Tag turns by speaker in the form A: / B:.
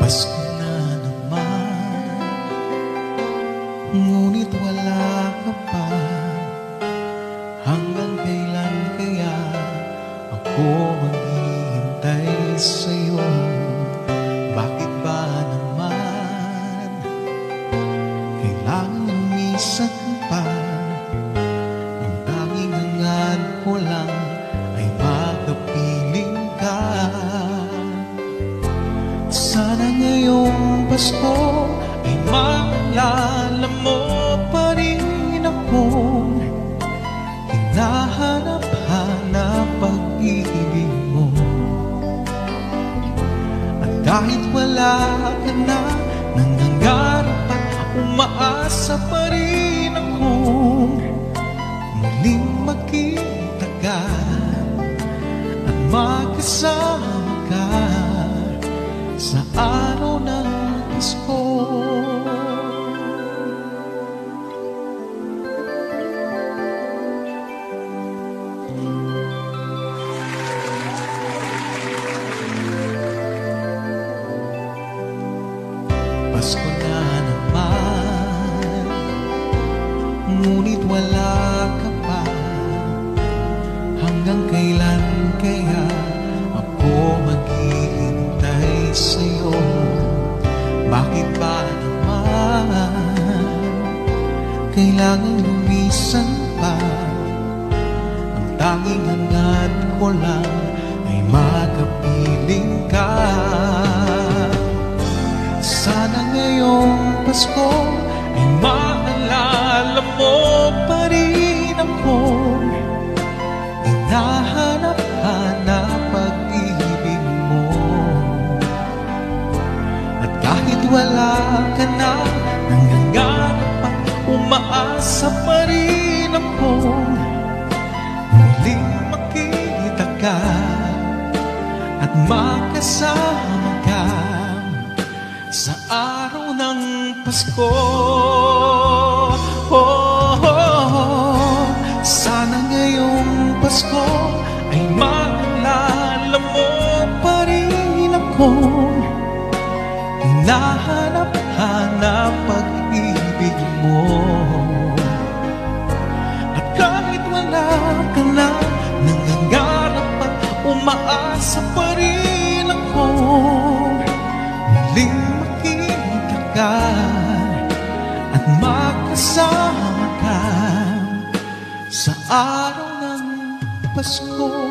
A: Pasko na naman, ngunit wala ka pa. Hanggang kailan kaya ako maghihintay sa'yo? Bakit ba naman kailangan lumisan pa? Ang tanging hangad ko lang ay makapiling ka. Sana ngayong Pasko ay maalala mo pa rin akong hinahanap-hanap pag-ibig mo. At kahit wala ka na, nangangarap at umaasa pa rin akong muling makita ka at magkasama ka sa araw ng Pasko. Pasko na naman, ngunit wala ka pa. Hanggang kailan kaya ako maghihintay sa'yo? Bakit ba naman kailangan lumisan pa? Ang tanging hangad ko lang ay makapiling ka. Sana ngayong Pasko ay maalala mo pa rin akong hinahanap-hanap pag-ibig mo. At kahit wala ka na, nangangarap at umaasa pa rin akong muling makita ka at makasama ka sa araw ng Pasko. Sana ngayong Pasko ay maalala mo pa rin akong hinahanap-hanap pag-ibig mo. At kahit wala ka na, nangangarap at umaasa pa rin akong muling makita ka at makasama ka sa araw ng Pasko.